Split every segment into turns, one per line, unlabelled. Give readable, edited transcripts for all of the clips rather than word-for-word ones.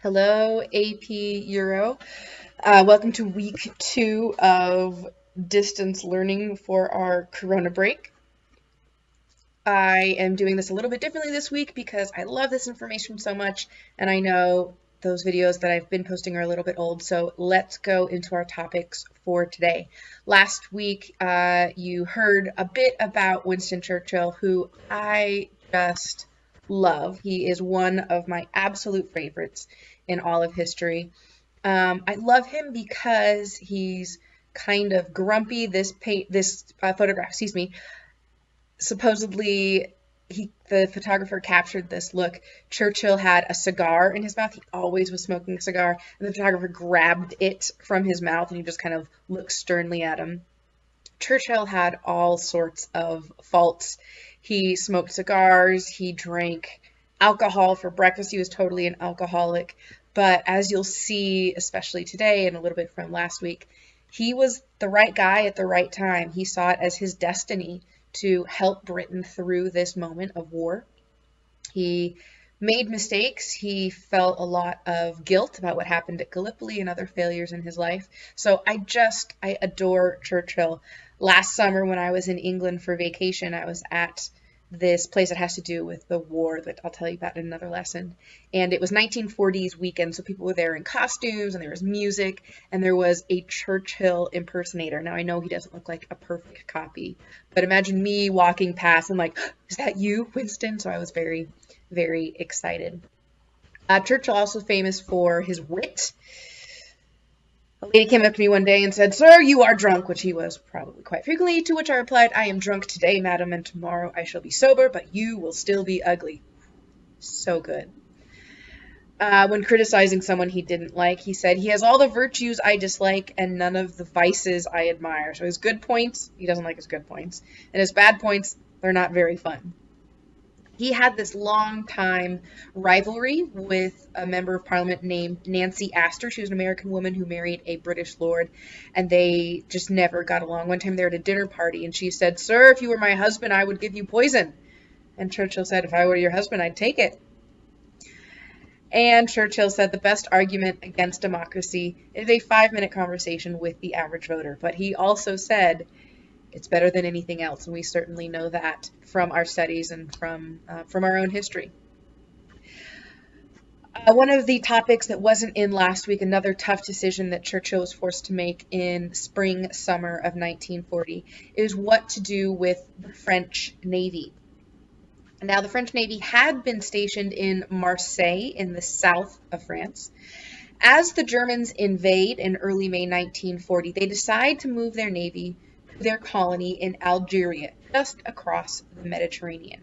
Hello, AP Euro. Welcome to week 2 of distance learning for our Corona break. I am doing this a little bit differently this week because I love this information so much, and I know those videos that I've been posting are a little bit old, so let's go into our topics for today. Last week, you heard a bit about Winston Churchill, who I just love. He is one of my absolute favorites in all of history. I love him because he's kind of grumpy. This photograph, excuse me, supposedly the photographer captured this look. Churchill had a cigar in his mouth. He always was smoking a cigar, and the photographer grabbed it from his mouth and he just kind of looked sternly at him. Churchill had all sorts of faults. He smoked cigars, he drank alcohol for breakfast. He was totally an alcoholic. But as you'll see, especially today and a little bit from last week, he was the right guy at the right time. He saw it as his destiny to help Britain through this moment of war. He made mistakes. He felt a lot of guilt about what happened at Gallipoli and other failures in his life. So I adore Churchill. Last summer when I was in England for vacation, I was at this place that has to do with the war that I'll tell you about in another lesson. And it was 1940s weekend, so people were there in costumes, and there was music, and there was a Churchill impersonator. Now, I know he doesn't look like a perfect copy, but imagine me walking past and like, is that you, Winston? So I was very, very excited. Churchill also famous for his wit. A lady came up to me one day and said, "Sir, you are drunk," which he was probably quite frequently, to which I replied, "I am drunk today, madam, and tomorrow I shall be sober, but you will still be ugly." So good. When criticizing someone he didn't like, he said, "He has all the virtues I dislike and none of the vices I admire." So his good points, he doesn't like his good points. And his bad points, they're not very fun. He had this long time rivalry with a member of parliament named Nancy Astor. She was an American woman who married a British lord, and they just never got along. One time they were at a dinner party, and she said, "Sir, if you were my husband, I would give you poison." And Churchill said, "If I were your husband, I'd take it." And Churchill said the best argument against democracy is a 5-minute conversation with the average voter. But he also said it's better than anything else, and we certainly know that from our studies and from our own history. One of the topics that wasn't in last week, another tough decision that Churchill was forced to make in spring, summer of 1940, is what to do with the French Navy. Now, the French Navy had been stationed in Marseille in the south of France. As the Germans invade in early May 1940, they decide to move their navy to their colony in Algeria, just across the Mediterranean.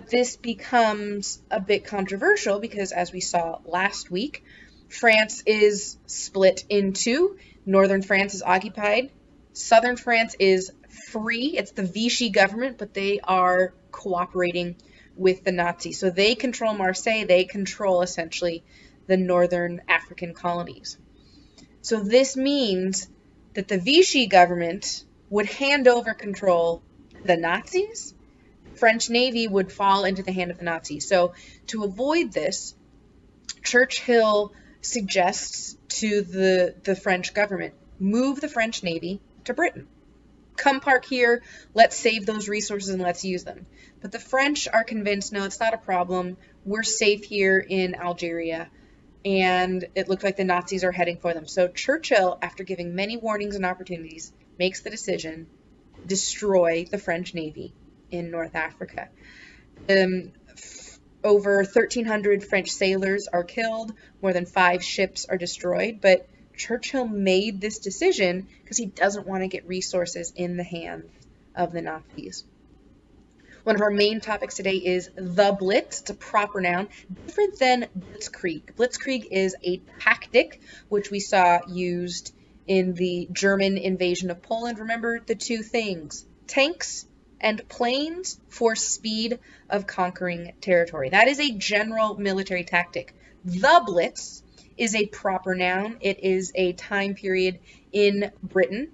This becomes a bit controversial because, as we saw last week, France is split in two. Northern France is occupied. Southern France is free. It's the Vichy government, but they are cooperating with the Nazis. So they control Marseille. They control essentially the northern African colonies. So this means that the Vichy government would hand over control to the Nazis. French Navy would fall into the hand of the Nazis. So to avoid this, Churchill suggests to the French government, move the French Navy to Britain. Come park here, let's save those resources and let's use them. But the French are convinced, no, it's not a problem. We're safe here in Algeria. And it looked like the Nazis are heading for them. So Churchill, after giving many warnings and opportunities, makes the decision to destroy the French Navy in North Africa. Over 1,300 French sailors are killed, more than 5 ships are destroyed, but Churchill made this decision because he doesn't want to get resources in the hands of the Nazis. One of our main topics today is the Blitz. It's a proper noun, different than Blitzkrieg. Blitzkrieg is a tactic which we saw used in the German invasion of Poland. Remember the two things, tanks and planes for speed of conquering territory. That is a general military tactic. The Blitz is a proper noun. It is a time period in Britain.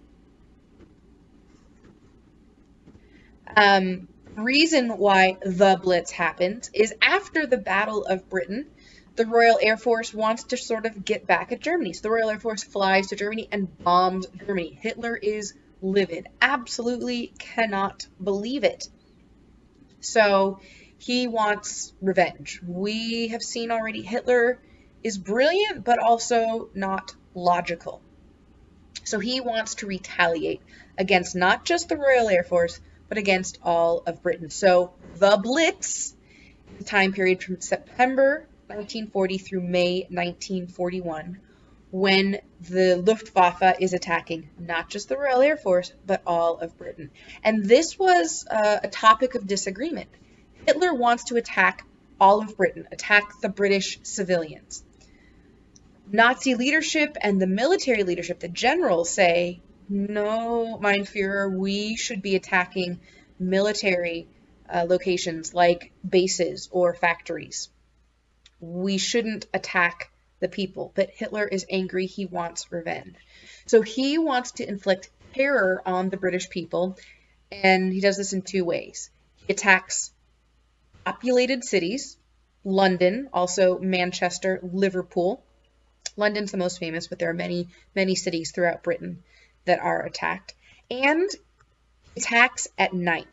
Reason why the Blitz happens is after the Battle of Britain. the Royal Air Force wants to sort of get back at Germany. So the Royal Air Force flies to Germany and bombs Germany. Hitler is livid. Absolutely cannot believe it. So he wants revenge. We have seen already Hitler is brilliant, but also not logical. So he wants to retaliate against not just the Royal Air Force, but against all of Britain. So the Blitz, the time period from September 1940 through May 1941, when the Luftwaffe is attacking not just the Royal Air Force, but all of Britain. And this was a topic of disagreement. Hitler wants to attack all of Britain, attack the British civilians. Nazi leadership and the military leadership, the generals, say, no, mein Führer, we should be attacking military locations like bases or factories. We shouldn't attack the people. But Hitler is angry. He wants revenge. So he wants to inflict terror on the British people, and he does this in two ways. He attacks populated cities, London, also Manchester, Liverpool. London's the most famous, but there are many, many cities throughout Britain that are attacked. And attacks at night.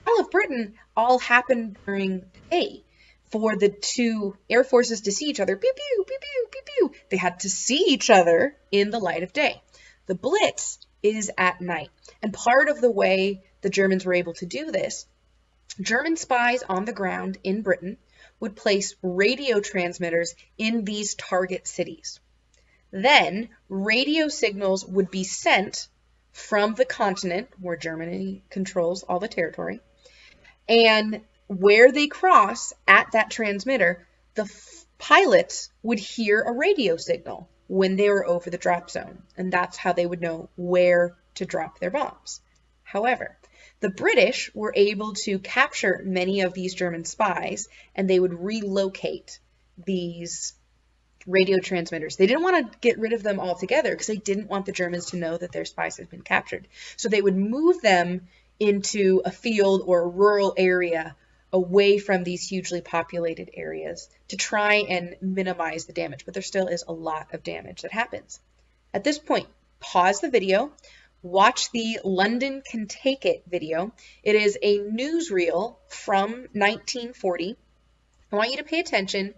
All of Britain all happened during the day. For the two air forces to see each other, pew, pew, pew, pew, pew, pew, they had to see each other in the light of day. The Blitz is at night. And part of the way the Germans were able to do this, German spies on the ground in Britain would place radio transmitters in these target cities. Then radio signals would be sent from the continent, where Germany controls all the territory, and where they cross at that transmitter, the pilots would hear a radio signal when they were over the drop zone, and that's how they would know where to drop their bombs. However, the British were able to capture many of these German spies, and they would relocate these radio transmitters. They didn't want to get rid of them altogether because they didn't want the Germans to know that their spies had been captured. So they would move them into a field or a rural area away from these hugely populated areas to try and minimize the damage. But there still is a lot of damage that happens. At this point, pause the video. Watch the London Can Take It video. It is a newsreel from 1940. I want you to pay attention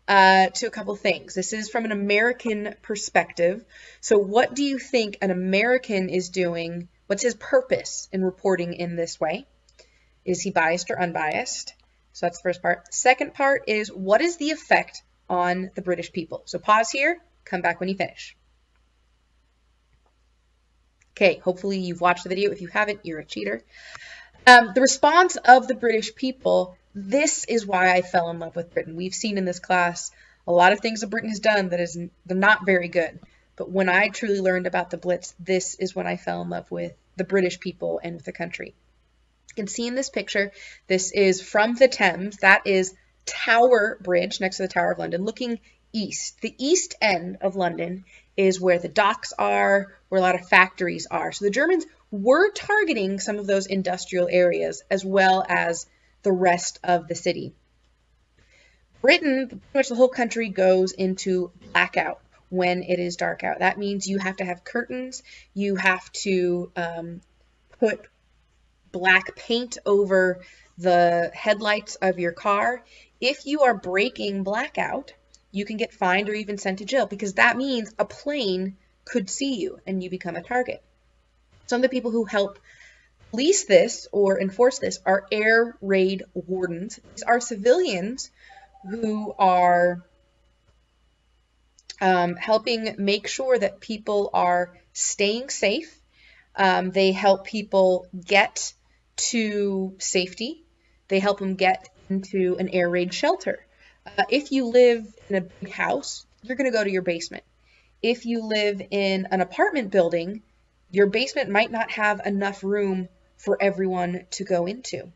to a couple things. This is from an American perspective. So what do you think an American is doing? What's his purpose in reporting in this way? Is he biased or unbiased? So that's the first part. Second part is, what is the effect on the British people? So pause here, come back when you finish. Okay, hopefully you've watched the video. If you haven't, you're a cheater. The response of the British people, this is why I fell in love with Britain. We've seen in this class a lot of things that Britain has done that is not very good. But when I truly learned about the Blitz, this is when I fell in love with the British people and with the country. You can see in this picture, this is from the Thames. That is Tower Bridge next to the Tower of London, looking east. The east end of London is where the docks are, where a lot of factories are. So the Germans were targeting some of those industrial areas as well as the rest of the city. Britain, pretty much the whole country, goes into blackout when it is dark out. That means you have to have curtains, you have to put black paint over the headlights of your car. If you are breaking blackout, you can get fined or even sent to jail, because that means a plane could see you and you become a target. Some of the people who help police this or enforce this are air raid wardens. These are civilians who are helping make sure that people are staying safe. They help people get to safety. They help them get into an air raid shelter. If you live in a big house, you're going to go to your basement. If you live in an apartment building, your basement might not have enough room for everyone to go into.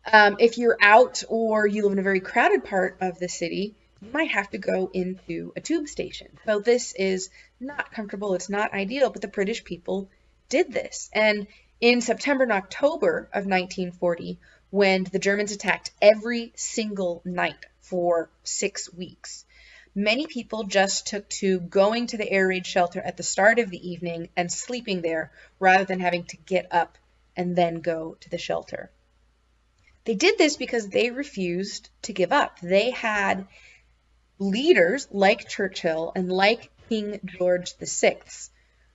If you're out or you live in a very crowded part of the city, you might have to go into a tube station. So this is not comfortable, it's not ideal, but the British people did this. And in September and October of 1940, when the Germans attacked every single night for 6 weeks. Many people just took to going to the air raid shelter at the start of the evening and sleeping there rather than having to get up and then go to the shelter. They did this because they refused to give up. They had leaders like Churchill and like King George VI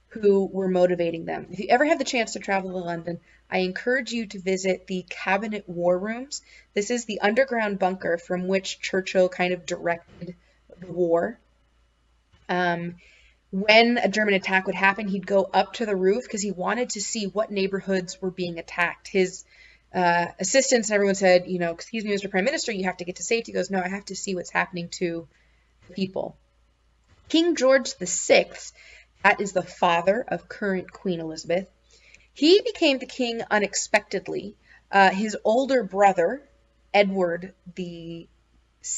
who were motivating them. If you ever have the chance to travel to London, I encourage you to visit the Cabinet War Rooms. This is the underground bunker from which Churchill kind of directed the war. When a German attack would happen, he'd go up to the roof because he wanted to see what neighborhoods were being attacked. His assistants and everyone said, excuse me, Mr. Prime Minister, you have to get to safety. He goes, no, I have to see what's happening to the people. King George VI, that is the father of current Queen Elizabeth, he became the king unexpectedly. His older brother, Edward the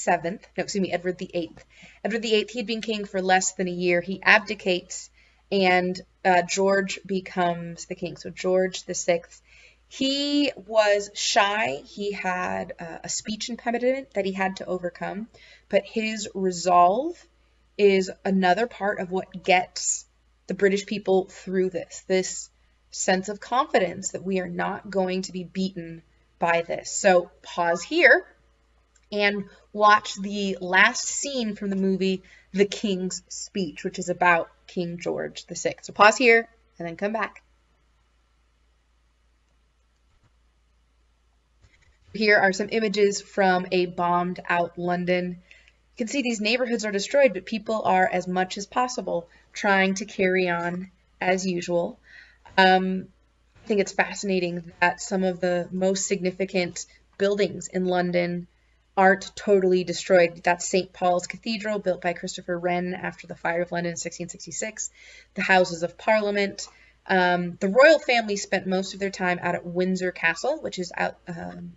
Edward the Eighth. Edward the Eighth, he'd been king for less than a year. He abdicates, and George becomes the king. So George the Sixth. He was shy. He had a speech impediment that he had to overcome, but his resolve is another part of what gets the British people through this sense of confidence that we are not going to be beaten by this. So pause here and watch the last scene from the movie The King's Speech, which is about King George VI. So pause here and then come back. Here are some images from a bombed out London. You can see these neighborhoods are destroyed, but people are, as much as possible, trying to carry on as usual. I think it's fascinating that some of the most significant buildings in London aren't totally destroyed. That's St. Paul's Cathedral, built by Christopher Wren after the Fire of London in 1666. The Houses of Parliament. The royal family spent most of their time out at Windsor Castle, which is out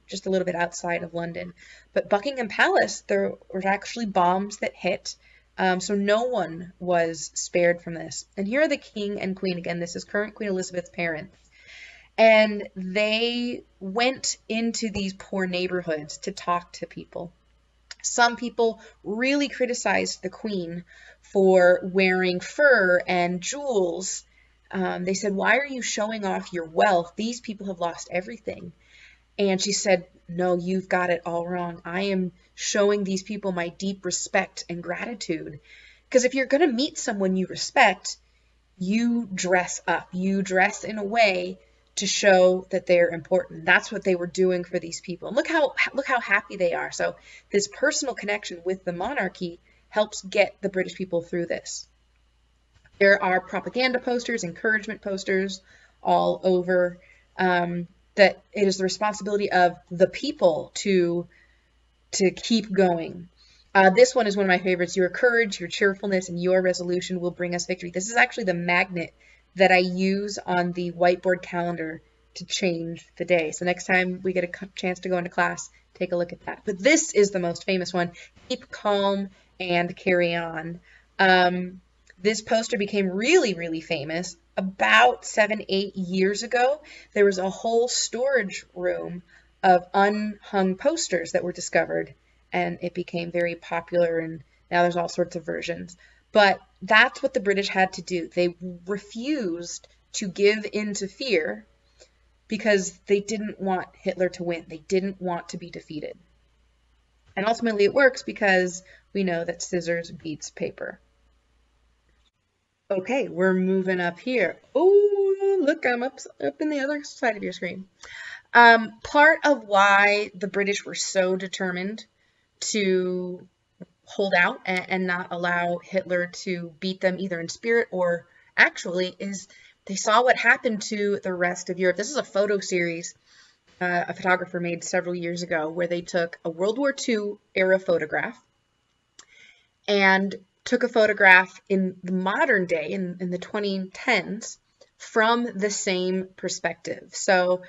just a little bit outside of London. But Buckingham Palace, there were actually bombs that hit, so no one was spared from this. And here are the king and queen. Again, this is current Queen Elizabeth's parents. And they went into these poor neighborhoods to talk to people. Some people really criticized the queen for wearing fur and jewels. They said, why are you showing off your wealth? These people have lost everything. And she said, no, you've got it all wrong. I am showing these people my deep respect and gratitude. Because if you're going to meet someone you respect, you dress up. You dress in a way to show that they're important. That's what they were doing for these people. And look how happy they are. So this personal connection with the monarchy helps get the British people through this. There are propaganda posters, encouragement posters all over, that it is the responsibility of the people to keep going. This one is one of my favorites. Your courage, your cheerfulness, and your resolution will bring us victory. This is actually the magnet that I use on the whiteboard calendar to change the day. So next time we get a chance to go into class, take a look at that. But this is the most famous one. Keep calm and carry on. This poster became really, really famous about 7-8 years ago. There was a whole storage room of unhung posters that were discovered, and it became very popular, and now there's all sorts of versions. But that's what the British had to do. They refused to give in to fear because they didn't want Hitler to win. They didn't want to be defeated. And ultimately it works because we know that scissors beats paper. Okay, we're moving up here. Oh, look, I'm up in the other side of your screen. Part of why the British were so determined to hold out and not allow Hitler to beat them either in spirit or actually is they saw what happened to the rest of Europe. This is a photo series a photographer made several years ago where they took a World War II era photograph and took a photograph in the modern day, in the 2010s, from the same perspective. So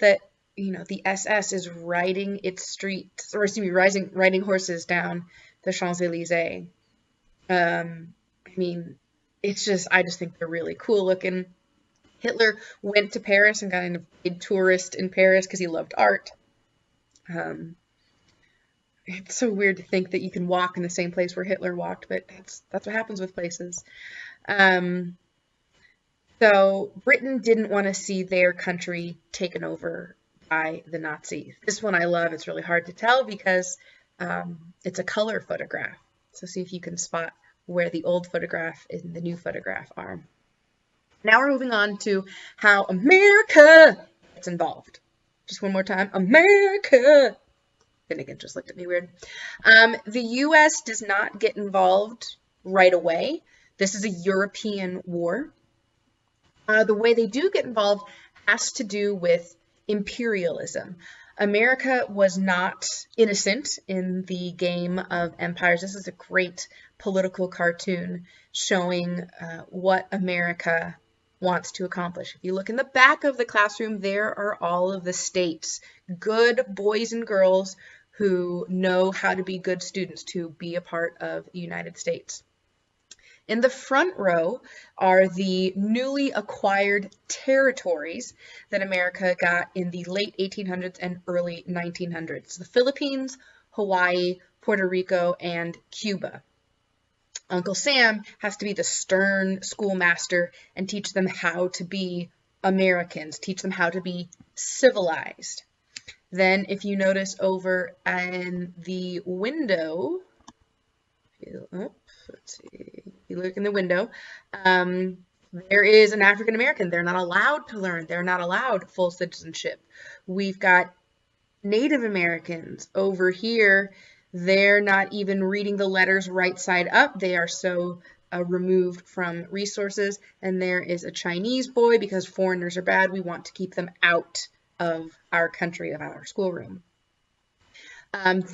that, the SS is riding its streets, or excuse me, riding horses down the Champs-Élysées. I just think they're really cool looking. Hitler went to Paris and got a tourist in Paris because he loved art. Um, it's so weird to think that you can walk in the same place where Hitler walked, but that's what happens with places. Um, so Britain didn't want to see their country taken over by the Nazis. This one I love. It's really hard to tell because it's a color photograph. So see if you can spot where the old photograph and the new photograph are. Now we're moving on to how America gets involved. Just one more time. America. Finnegan just looked at me weird. The U.S. does not get involved right away. This is a European war. The way they do get involved has to do with imperialism. America was not innocent in the game of empires. This is a great political cartoon showing what America wants to accomplish. If you look in the back of the classroom, there are all of the states, good boys and girls who know how to be good students, to be a part of the United States. In the front row are the newly acquired territories that America got in the late 1800s and early 1900s. The Philippines, Hawaii, Puerto Rico, and Cuba. Uncle Sam has to be the stern schoolmaster and teach them how to be Americans, teach them how to be civilized. Then if you notice over in the window, let's see, if you look in the window, there is an African American. They're not allowed to learn. They're not allowed full citizenship. We've got Native Americans over here. They're not even reading the letters right side up. They are so removed from resources. And there is a Chinese boy, because foreigners are bad. We want to keep them out of our country, of our schoolroom.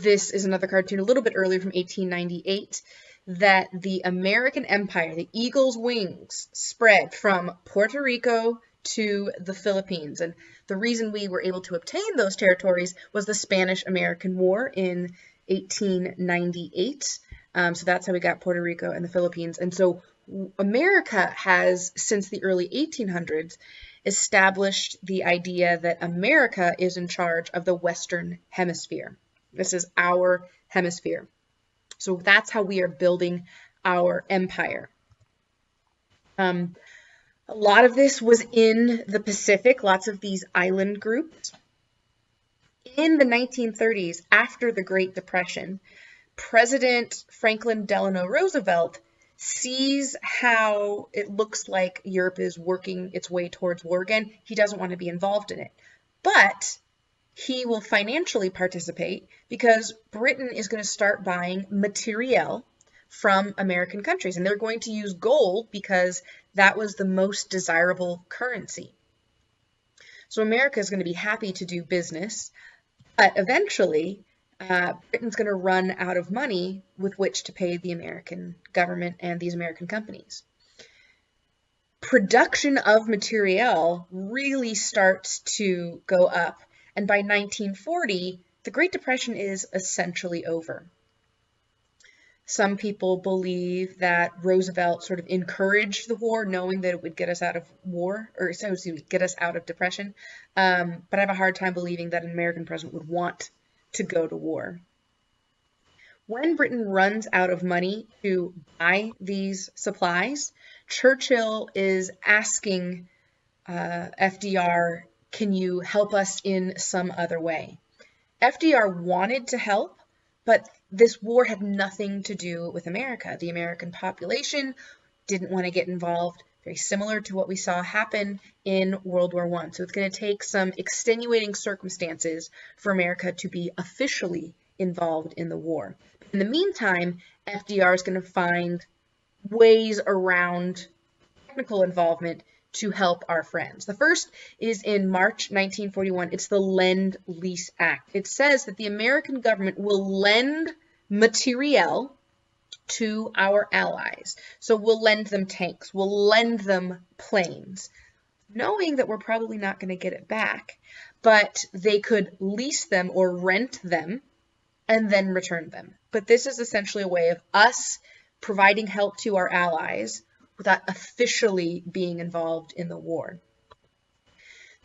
This is another cartoon a little bit earlier from 1898, that the American Empire, the eagle's wings, spread from Puerto Rico to the Philippines. And the reason we were able to obtain those territories was the Spanish-American War in 1898. So that's how we got Puerto Rico and the Philippines. And so America has, since the early 1800s, established the idea that America is in charge of the Western Hemisphere. This is our hemisphere. So that's how we are building our empire. A lot of this was in the Pacific, lots of these island groups. In the 1930s, after the Great Depression, President Franklin Delano Roosevelt sees how it looks like Europe is working its way towards war again. He doesn't want to be involved in it. But he will financially participate because Britain is going to start buying materiel from American countries. And they're going to use gold because that was the most desirable currency. So America is going to be happy to do business. But eventually, Britain's going to run out of money with which to pay the American government and these American companies. Production of materiel really starts to go up. And by 1940, the Great Depression is essentially over. Some people believe that Roosevelt sort of encouraged the war, knowing that it would get us out of war, or excuse me, get us out of depression. But I have a hard time believing that an American president would want to go to war. When Britain runs out of money to buy these supplies, Churchill is asking FDR, can you help us in some other way? FDR wanted to help, but this war had nothing to do with America. The American population didn't want to get involved, very similar to what we saw happen in World War I. So it's going to take some extenuating circumstances for America to be officially involved in the war. In the meantime, FDR is going to find ways around technical involvement to help our friends. The first is in March 1941. It's the Lend-Lease Act. It says that the American government will lend materiel to our allies. So we'll lend them tanks, we'll lend them planes, knowing that we're probably not going to get it back, but they could lease them or rent them and then return them. But this is essentially a way of us providing help to our allies without officially being involved in the war.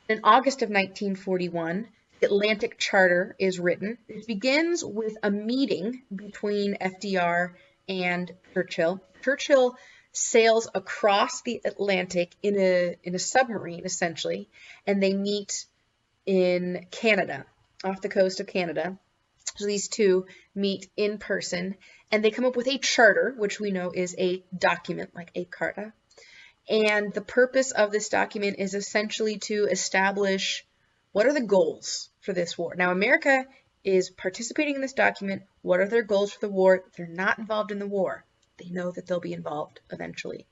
In August of 1941, the Atlantic Charter is written. It begins with a meeting between FDR and Churchill. Churchill sails across the Atlantic in a submarine, essentially, and they meet in Canada, off the coast of Canada. So these two meet in person, and they come up with a charter, which we know is a document, like a carta. And the purpose of this document is essentially to establish what are the goals for this war. Now, America is participating in this document. What are their goals for the war? They're not involved in the war. They know that they'll be involved eventually.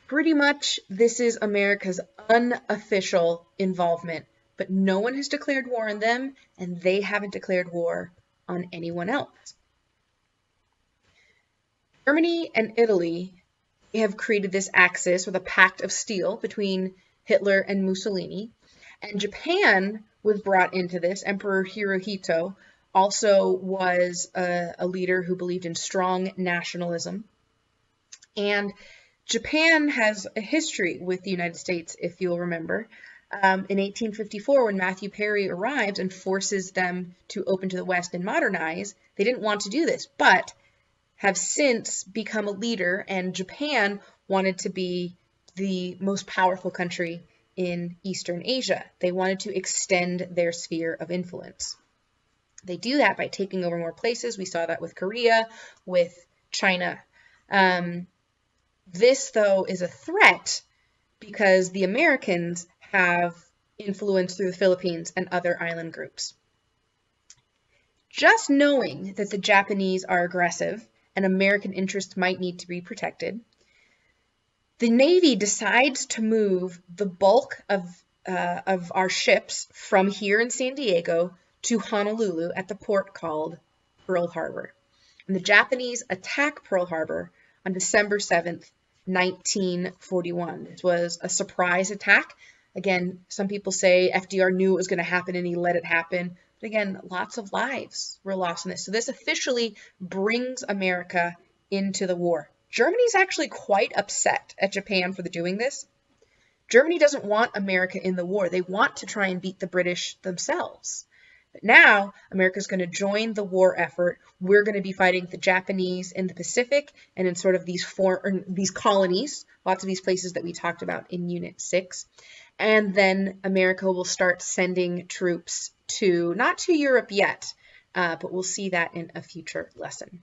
Pretty much, this is America's unofficial involvement, but no one has declared war on them, and they haven't declared war on anyone else. Germany and Italy have created this axis with a pact of steel between Hitler and Mussolini, and Japan was brought into this. Emperor Hirohito also was a leader who believed in strong nationalism, and Japan has a history with the United States, if you'll remember. In 1854, when Matthew Perry arrives and forces them to open to the West and modernize, they didn't want to do this, but have since become a leader, and Japan wanted to be the most powerful country in Eastern Asia. They wanted to extend their sphere of influence. They do that by taking over more places. We saw that with Korea, with China. This, though, is a threat because the Americans have influence through the Philippines and other island groups. Just knowing that the Japanese are aggressive and American interests might need to be protected, the Navy decides to move the bulk of our ships from here in San Diego to Honolulu at the port called Pearl Harbor. And the Japanese attack Pearl Harbor on December 7th, 1941. This was a surprise attack. Again, some people say FDR knew it was going to happen and he let it happen. But again, lots of lives were lost in this. So this officially brings America into the war. Germany's actually quite upset at Japan for doing this. Germany doesn't want America in the war. They want to try and beat the British themselves. But now America's going to join the war effort. We're going to be fighting the Japanese in the Pacific and in sort of these colonies, lots of these places that we talked about in Unit 6. And then America will start sending troops not to Europe yet, but we'll see that in a future lesson.